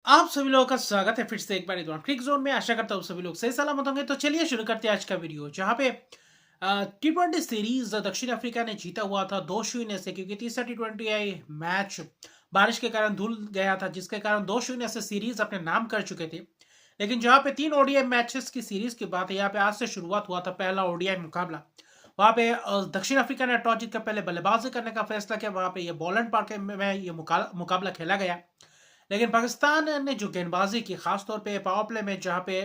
आप सभी लोगों का स्वागत है फिर से एक बार क्रिक जोन में। आशा करता हूँ सभी लोग सही सलामत होंगे। तो चलिए शुरू करते हैं आज का वीडियो, जहाँ पे T20 सीरीज दक्षिण अफ्रीका ने जीता हुआ था 2-0 से, क्योंकि तीसरा T20 मैच बारिश के कारण धुल गया था, जिसके कारण 2-0 से सीरीज अपने नाम कर चुके थे। लेकिन जहाँ पे 3 ODI मैचेस की सीरीज की बात है, यहाँ पे आज से शुरुआत हुआ था पहला ODI मुकाबला। वहाँ पे दक्षिण अफ्रीका ने टॉस जीतकर पहले बल्लेबाजी करने का फैसला किया। वहाँ पे ये बॉलैंड पार्क में ये मुकाबला खेला गया। लेकिन पाकिस्तान ने जो गेंदबाजी की, खासतौर पे पावर प्ले में, जहाँ पे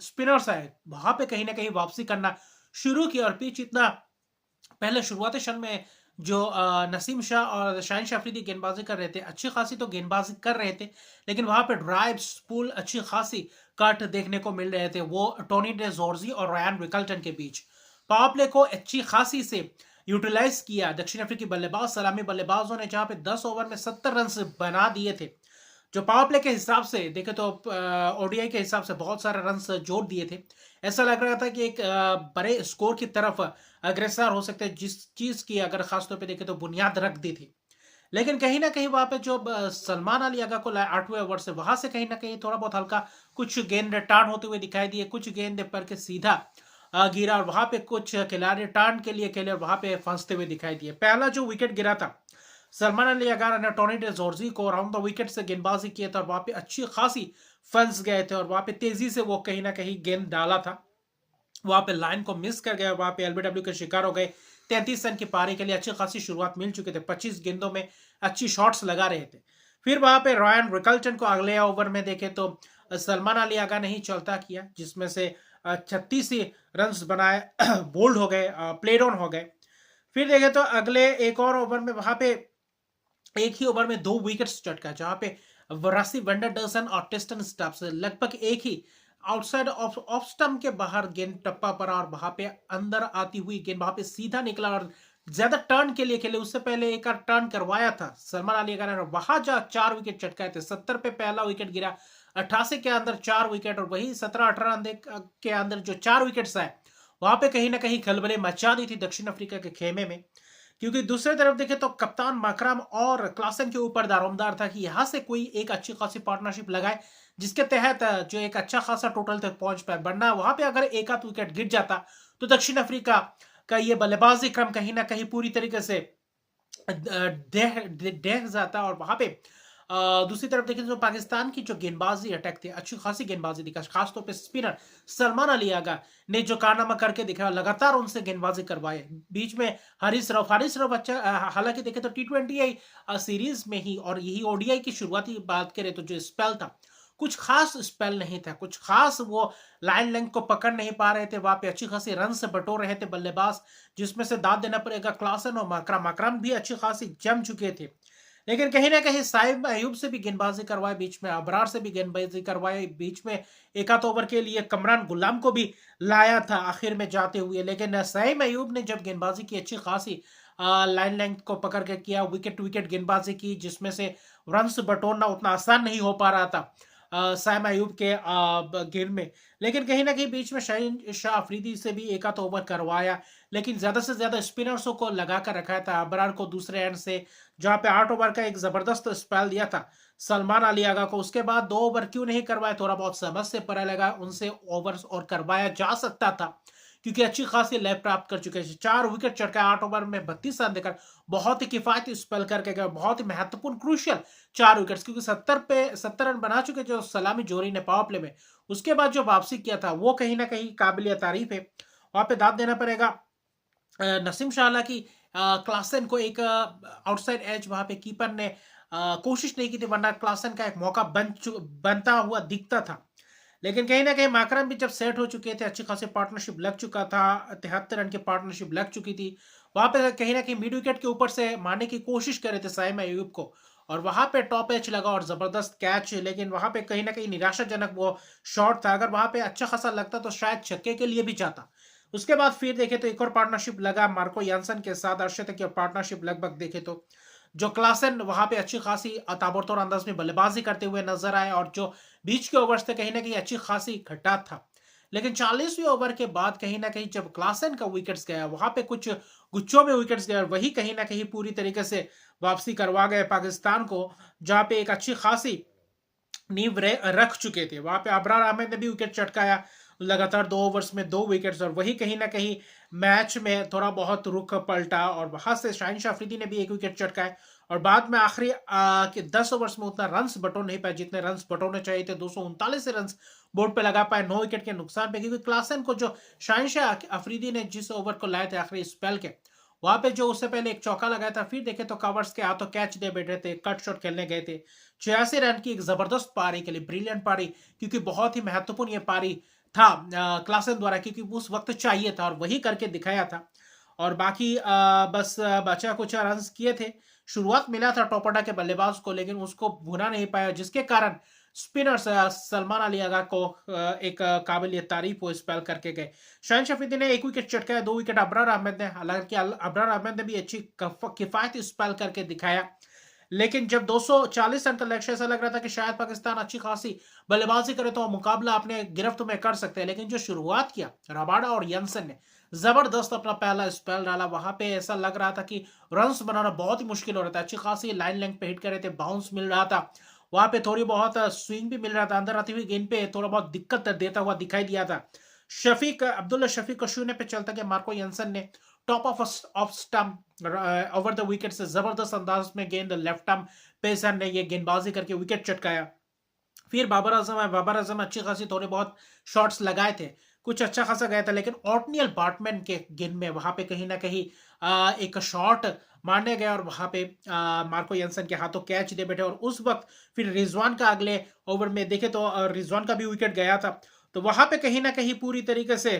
स्पिनर्स आए, वहां पे कहीं ना कहीं वापसी करना शुरू की। और पिच इतना, पहले शुरुआती क्षण में जो नसीम शाह और शाहिन शाह अफरीदी गेंदबाजी कर रहे थे, अच्छी खासी तो गेंदबाजी कर रहे थे, लेकिन वहां पे ड्राइव स्पूल अच्छी खासी कट देखने को मिल रहे थे, वो टोनी डे जोर्जी और रयान रिकल्टन के बीच। पावर प्ले को अच्छी खासी से यूटिलाइज किया दक्षिण अफ्रीकी बल्लेबाज, सलामी बल्लेबाजों ने, जहां पे 10 ओवर में 70 रन बना दिए थे। जो पावर प्ले के हिसाब से देखे तो ओडीआई के हिसाब से बहुत सारे रन जोड़ दिए थे। ऐसा लग रहा था कि एक बड़े स्कोर की तरफ अग्रसर हो सकते हैं, जिस चीज की अगर खासतौर पे देखे तो बुनियाद रख दी थी। लेकिन कहीं ना कहीं वहां पे जो सलमान अली अगा को लाया 8वें ओवर से, वहां से कहीं ना कहीं थोड़ा बहुत हल्का कुछ गेंद टर्न होते हुए दिखाई दिए, कुछ गेंद पर के सीधा गिरा, और वहां पे कुछ खिलाड़ी टर्न के लिए खेले और वहां पे फंसते हुए दिखाई दिए। पहला जो विकेट गिरा था, सलमान अली अगार ने टोनी डे जोर्जी को राउंड द विकेट से गेंदबाजी किया था, और वहां पे अच्छी खासी फंस गए थे, और वहां पे तेजी से वो कहीं ना कहीं गेंद डाला था, वहां पे लाइन को मिस कर गया, वहां पे एलबीडब्ल्यू के शिकार हो गए। 33 रन की पारी के लिए अच्छी खासी शुरुआत मिल चुके थे, 25 गेंदों में अच्छी शॉट्स लगा रहे थे। फिर वहां पे रॉयन रिकल्टन को अगले ओवर में देखे तो सलमान अली आगा ने ही चलता किया, जिसमें से 36 रन बनाए, बोल्ड हो गए, प्लेड ऑन हो गए। फिर देखे तो अगले एक और ओवर में वहां पे एक ही ओवर में 2 विकेट्स चटका, जहां पे वरासी वेंडरडसन और टेस्टन स्टब्ब से लगभग एक ही आउटसाइड ऑफ स्टंप के बाहर गेंद टप्पा पड़ा, और वहां पे अंदर आती हुई गेंद वहां पे सीधा निकला, और ज्यादा टर्न के लिए खेले, उससे पहले एक आध टर्न करवाया था सलमान अली खान ने, वहां जा 4 विकेट चटकाए थे। 70 पे पहला विकेट गिरा, 88 के अंदर 4 विकेट, और वही 17-18 के अंदर जो 4 विकेट्स आए, वहां पे कहीं ना कहीं खलबले मचा दी थी दक्षिण अफ्रीका के खेमे में। क्योंकि दूसरी तरफ देखें तो कप्तान माकरम और क्लासन के ऊपर दारोमदार था कि यहाँ से कोई एक अच्छी खासी पार्टनरशिप लगाए, जिसके तहत जो एक अच्छा खासा टोटल तक पहुंच पाए। वरना वहां पे अगर एक आध विकेट गिर जाता तो दक्षिण अफ्रीका का ये बल्लेबाजी क्रम कहीं ना कहीं पूरी तरीके से डेह डेह जाता। और वहां पे दूसरी तरफ देखें तो पाकिस्तान की जो गेंदबाजी अटैक थी, अच्छी खासी गेंदबाजी दिखा, खासतौर पे स्पिनर सलमान अली आगा ने जो कारनामा करके दिखाया, लगातार उनसे गेंदबाजी करवाए। बीच में हारिस रऊफ अच्छा, हालांकि देखें तो T20 सीरीज में ही और यही ओडीआई की शुरुआती बात करें तो जो स्पेल था, कुछ खास स्पेल नहीं था, कुछ खास वो लाइन लेंथ को पकड़ नहीं पा रहे थे। वहां पे अच्छी खासी रन से बटोर रहे थे बल्लेबाज, जिसमें से दाद देना पड़ेगा क्लासन और माकरम भी अच्छी खासी जम चुके थे। लेकिन कहीं ना कहीं साइब अयूब से भी गेंदबाजी करवाए, बीच में अबरार से भी गेंदबाजी करवाए, बीच में एक आध ओवर के लिए कमरान गुलाम को भी लाया था आखिर में जाते हुए। लेकिन साइब अयूब ने जब गेंदबाजी की, अच्छी खासी लाइन लेंथ को पकड़ के किया, विकेट विकेट गेंदबाजी की, जिसमें से रन बटोरना उतना आसान नहीं हो पा रहा था साइम अयूब के गेंद में। लेकिन कहीं ना कहीं बीच में शाहीन शाह अफरीदी से भी एक आध ओवर करवाया, लेकिन ज्यादा से ज्यादा स्पिनर्सों को लगा कर रखा था। अबरार को दूसरे एंड से, जहां पे 8 ओवर का एक जबरदस्त स्पेल दिया था सलमान अली आगा को, उसके बाद 2 ओवर क्यों नहीं करवाए, थोड़ा बहुत समझ से पता लगा, उनसे ओवर्स और करवाया जा सकता था, क्योंकि अच्छी खासी लय प्राप्त कर चुके हैं। 4 विकेट चटका 8 ओवर में 32 रन देकर, बहुत ही किफायती स्पेल करके गए, बहुत ही महत्वपूर्ण क्रूशियल 4 विकेट्स, क्योंकि 70 रन बना चुके जो सलामी जोरी ने पावर प्ले में। उसके बाद जो वापसी किया था वो कहीं ना कहीं काबिल तारीफ है। वहां पे दाद देना पड़ेगा नसीम शाह की, क्लासन को एक आउटसाइड एज वहां पे कीपर ने कोशिश नहीं की थी, वरना क्लासन का एक मौका बनता हुआ दिखता था। लेकिन कहीं ना कहीं माकरम भी जब सेट हो चुके थे, अच्छी खासी पार्टनरशिप लग चुका था, 73 रन की पार्टनरशिप लग चुकी थी, वहां पे कहीं ना कहीं मिड विकेट के ऊपर से मारने की कोशिश कर रहे थे साइम अयूब को, और वहां पे टॉप एच लगा और जबरदस्त कैच। लेकिन वहां पे कहीं ना कहीं निराशाजनक वो शॉट था, अगर वहां पे अच्छा खासा लगता तो शायद छक्के के लिए भी जाता। उसके बाद फिर देखे तो एक और पार्टनरशिप लगा मार्को यानसन के साथ, अर्शद की पार्टनरशिप लगभग देखे तो जो क्लासन वहां पे अच्छी खासी ताबड़तोड़ अंदाज में बल्लेबाजी करते हुए नजर आए, और जो बीच के ओवर्स थे कहीं ना कहीं अच्छी खासी घटा था। लेकिन 40वें ओवर के बाद कहीं ना कहीं जब क्लासन का विकेट्स गया, वहां पे कुछ गुच्छों में विकेट्स गए, और वही कहीं ना कहीं पूरी तरीके से वापसी करवा गए पाकिस्तान को, जहां पे एक अच्छी खासी नींव रख चुके थे। वहां पे अबरार अहमद ने भी विकेट चटकाया, लगातार 2 ओवर्स में 2 विकेट्स, और वही कहीं ना कहीं मैच में थोड़ा बहुत रुख पलटा, और वहां से शाहिन शाह अफरीदी ने भी 1 विकेट चटकाए। और बाद में आखिरी के 10 ओवर्स में उतना रन बटोर नहीं पाए जितने रन बटोरने चाहिए थे। 239 रन बोर्ड पे लगा पाए 9 विकेट के नुकसान पे, क्योंकि क्लासन को जो शाहिन शाह अफरीदी ने जिस ओवर को लाए थे आखिरी स्पेल के, वहां पे जो उससे पहले एक चौका लगाया था, फिर देखे तो कवर्स के हाथों कैच दे बैठे थे, कट शॉट खेलने गए थे। 86 रन की एक जबरदस्त पारी के लिए, ब्रिलियंट पारी, क्योंकि बहुत ही महत्वपूर्ण ये पारी था क्लासन द्वारा, क्योंकि उस वक्त चाहिए था और वही करके दिखाया था। और बाकी बस बचा कुछ रन किए थे। शुरुआत मिला था टोपटा के बल्लेबाज को, लेकिन उसको भुना नहीं पाया, जिसके कारण स्पिनर सलमान अली आगा को एक काबिल तारीफ वो स्पेल करके गए। शाहिन शफीदी ने 1 विकेट चटकाया, 2 विकेट अबरार अहमद ने, हालांकि अबरार अहमद ने भी अच्छी किफायती स्पेल करके दिखाया। लेकिन जब 240 रन का लक्ष्य, ऐसा लग रहा था कि शायद पाकिस्तान अच्छी खासी बल्लेबाजी करे तो मुकाबला अपने गिरफ्त में कर सकते हैं। लेकिन जो शुरुआत किया रबाडा और यंसन ने, जबरदस्त अपना पहला स्पेल डाला। वहां पे ऐसा लग रहा था कि रन्स बनाना बहुत ही मुश्किल हो रहा था। अच्छी खासी लाइन लेंथ पे हिट कर रहे थे, बाउंस मिल रहा था, वहां पे थोड़ी बहुत स्विंग भी मिल रहा था, अंदर आती हुई गेंद पे थोड़ा बहुत दिक्कत देता हुआ दिखाई दिया था। अब्दुल्ला शफीक को शून्य पे चलता कि मार्को यंसन ने top off stump over the wicket से जबरदस्त अंदाज में गेंद लेफ्ट आर्म पेसर ने ये गेंदबाजी करके विकेट चटकाया। फिर बाबर आजम अच्छी खासी थोड़े बहुत शॉट्स लगाए थे, कुछ अच्छा खासा गया था, लेकिन ऑटनियल बार्टमैन के गेंद में वहां पे कहीं ना कहीं एक शॉट मारने गया, और वहां पे मार्को यंसन के हाथों कैच दे बैठे। और उस वक्त फिर रिजवान का अगले ओवर में देखे तो रिजवान का भी विकेट गया था। तो वहां पे कहीं ना कहीं पूरी तरीके से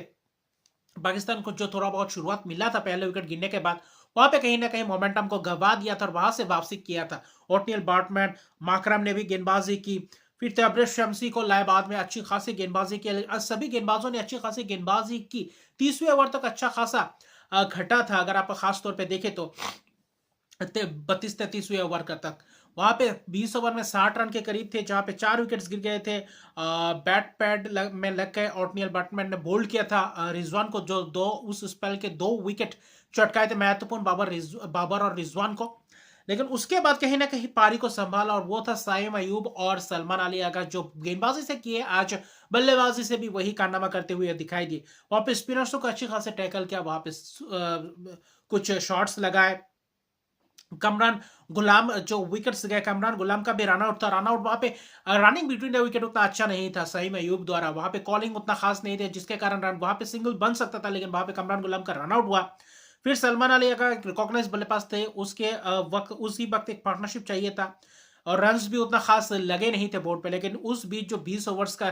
पाकिस्तान को जो थोड़ा बहुत शुरुआत मिला था पहले विकेट गिरने के बाद, वहां पे कहीं ना कहीं मोमेंटम को गवा दिया था और वहां से वापसी किया था। ओटनियल बार्टमैन, माकरम ने भी गेंदबाजी की, फिर तबरेज शमसी को लाए बाद में, अच्छी खासी गेंदबाजी की। सभी गेंदबाजों ने अच्छी खासी गेंदबाजी की। 30वें ओवर तक अच्छा खासा घटा था, अगर आप खास तौर पे देखें तो 32-33वें ओवर का तक। वहां पे 20 ओवर में 60 रन के करीब थे, जहां पे 4 विकेट्स गिर गए थे। बैट पैड में लग गए। ऑटनियल बैट्समैन ने बोल्ड किया था रिजवान को, जो उस स्पेल के 2 विकेट चटकाए थे महत्वपूर्ण, बाबर और रिजवान को। लेकिन उसके बाद कहीं ना कहीं पारी को संभाला, और वो था साइम अयूब और सलमान अली आगा, जो गेंदबाजी से किए आज बल्लेबाजी से भी वही कारनामा करते हुए दिखाई दिए। वहां पे स्पिनर्सों को अच्छी खासे टैकल किया, वहां पे कुछ शॉट्स लगाए। कमरान गुलाम जो विकेट्स गए, कमरान गुलाम का भी रन आउट था। रन आउट वहां पे रनिंग बिटवीन द विकेट उतना अच्छा नहीं था सही में अयूब द्वारा, वहां पे कॉलिंग उतना खास नहीं थे, जिसके कारण रन वहां पे सिंगल बन सकता था, लेकिन वहां पे कमरान गुलाम का रन आउट हुआ। फिर सलमान अली का रिकॉग्नाइज बल्लेबाज थे, उसके उसी वक्त एक पार्टनरशिप चाहिए था, और रन्स भी उतना खास लगे नहीं थे बोर्ड पे। लेकिन उस बीच जो 20 ओवर्स का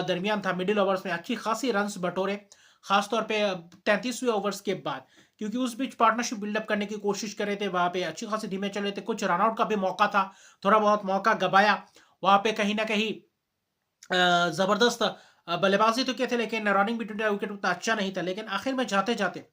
दरमियान था, मिडिल ओवर्स में अच्छी खासी रन्स बटोरे, खासतौर पे 33वें ओवर्स के बाद, क्योंकि उस बीच पार्टनरशिप बिल्डअप करने की कोशिश कर रहे थे। वहां पे अच्छी खासी धीमे चल रहे थे, कुछ रनआउट का भी मौका था, थोड़ा बहुत मौका गवाया। वहां पे कहीं ना कहीं जबरदस्त बल्लेबाजी तो किए थे, लेकिन रनिंग बिटवीन विकेट उतना अच्छा नहीं था। लेकिन आखिर में जाते जाते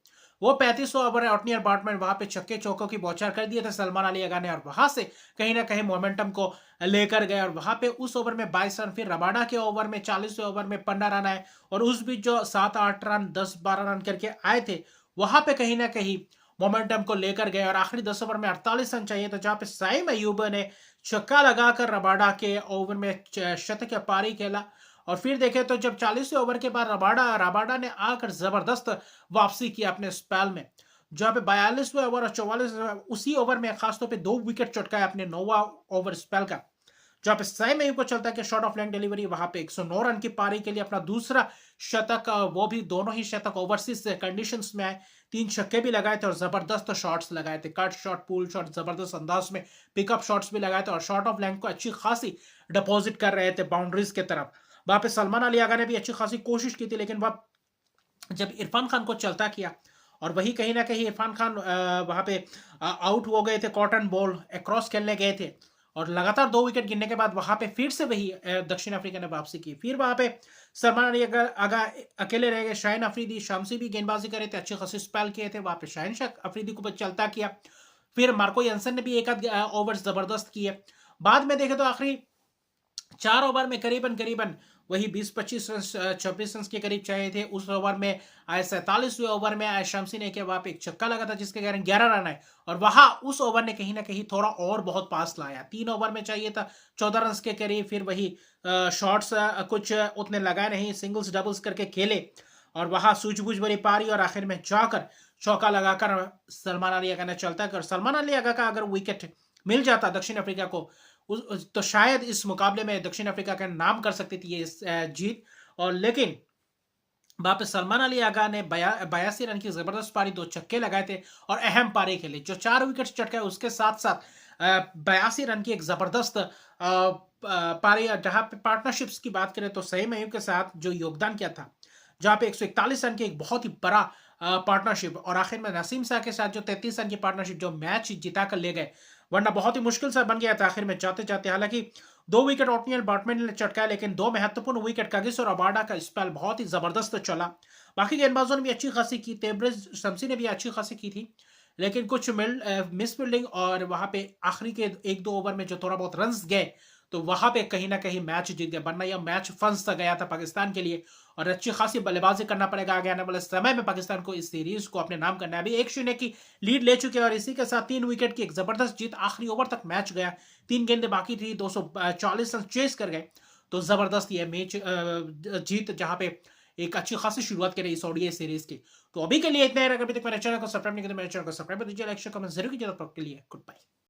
वो 35 ओवर ऑटनियर बैट्समैन वहां पे छक्के चौकों की बौछार कर दिए थे सलमान अली अगा ने, और वहां से कहीं ना कहीं मोमेंटम को लेकर गए। और वहां पे उस ओवर में 22 रन, फिर रबाडा के ओवर में 40वें ओवर में 15 रन आए, और उस बीच जो 7-8 रन 10-12 रन करके आए थे, वहां पे कहीं ना कहीं मोमेंटम को लेकर गए। और आखिरी 10 ओवर में 48 रन चाहिए, तो जहां पे साइम अयूब ने छक्का लगाकर रबाडा के ओवर में शतक पारी खेला। और फिर देखे तो जब 40वें ओवर के बाद रबाडा ने आकर जबरदस्त वापसी की अपने स्पेल में, जहां पे 42वें ओवर और 44 उसी ओवर में खासतौर पे 2 विकेट चटकाया अपने 9वां ओवर स्पेल का, जहां पे साइम अयूब को चलता है कि शॉर्ट ऑफ लेंथ डिलीवरी, वहां पे 109 रन की पारी के लिए अपना दूसरा शतक, वो भी दोनों ही शतक ओवरसीज कंडीशंस में आए। 3 छक्के भी लगाए थे और जबरदस्त शॉट्स लगाए थे, कट शॉट, पुल शॉट, जबरदस्त अंदाज में पिकअप शॉट्स भी लगाए थे, और शॉर्ट ऑफ लेंथ को अच्छी खासी डिपॉजिट कर रहे थे बाउंड्रीज की तरफ। वहां पे सलमान अली आगा ने भी अच्छी खासी कोशिश की थी, लेकिन वह जब इरफान खान को चलता किया, और वही कहीं ना कहीं इरफान खान वहां पे आउट हो गए थे, कॉटन बॉल अक्रॉस खेलने गए थे, और लगातार 2 विकेट गिरने के बाद वहां पे फिर से वही दक्षिण अफ्रीका ने वापसी की। फिर वहां पे सलमान अली आगा अकेले रह गए, शाहिन अफरीदी शामसी भी गेंदबाजी करे थे, अच्छे खासे स्पेल किए थे, वहां पे शाहिन शाह अफरीदी को चलता किया। फिर मार्को यंसन ने भी एक आध ओवर जबरदस्त किए। बाद में देखे तो आखिरी 4 ओवर में करीबन करीबन वही 20-25 रन 26 रन के करीब चाहिए थे। उस ओवर में आए 47वें ओवर में आए शमसी ने के वहाँ पे एक छक्का लगा था जिसके कारण 11 रन आए और वहाँ उस ओवर ने कहीं न कहीं थोड़ा और बहुत पास लाया। 3 ओवर में चाहिए था 14 रन के करीब, फिर वही शॉट्स कुछ उतने लगाए नहीं, सिंगल्स डबल्स करके खेले और वहाँ सूझबूझ भरी पारी और आखिर में जाकर चौका लगाकर सलमान अली आगा ने चलता कर सलमान अली आगा का अगर विकेट मिल जाता दक्षिण अफ्रीका को तो शायद इस मुकाबले में दक्षिण अफ्रीका का नाम कर सकती थी ये जीत। और लेकिन वहां पे सलमान अली आगा ने 82 रन की जबरदस्त पारी, 2 छक्के लगाए थे और अहम पारी खेली जो 4 विकेट चटकाए। उसके साथ साथ 82 रन की एक जबरदस्त पारी, जहां पे पार्टनरशिप्स की बात करें तो सही मयूर के साथ जो योगदान किया था, जहां पे 141 रन की एक बहुत ही बड़ा पार्टनरशिप और आखिर में नसीम शाह के साथ जो 33 रन की पार्टनरशिप जो मैच जिता कर ले गए, वरना बहुत ही मुश्किल से बन गया था आखिर में जाते जाते। हालांकि 2 विकेट ओटनियल बैट्समैन ने चटकाया लेकिन 2 महत्वपूर्ण विकेट कगिस और अबाडा का स्पेल बहुत ही जबरदस्त चला। बाकी गेंदबाजों ने भी अच्छी खासी की, तेब्रिज शमसी ने भी अच्छी खासी की थी, लेकिन कुछ मिस फील्डिंग और वहां पे आखिरी के 1-2 ओवर में जो थोड़ा बहुत रन्स गए तो वहां पे कहीं ना कहीं मैच जीत गए, वरना यह मैच फंस सा गया था पाकिस्तान के लिए और अच्छी खासी बल्लेबाजी करना पड़ेगा आगे आने वाले समय में पाकिस्तान को इस सीरीज को अपने नाम करना है। अभी 1-0 की लीड ले चुके हैं और इसी के साथ 3 विकेट की एक जबरदस्त जीत, आखिरी ओवर तक मैच गया, 3 गेंदें बाकी थी, 240 रन चेस कर गए। तो जबरदस्त ये मैच जीत जहां पे एक अच्छी खासी शुरुआत करें इस ओडीआई सीरीज की। तो अभी के लिए इतना है, अगर अभी तक मेरे चैनल को सब्सक्राइब नहीं किया तो मेरे चैनल को सब्सक्राइब कर दीजिए, लाइक शेयर कमेंट जरूर कीजिए। तब तक के लिए गुड बाय।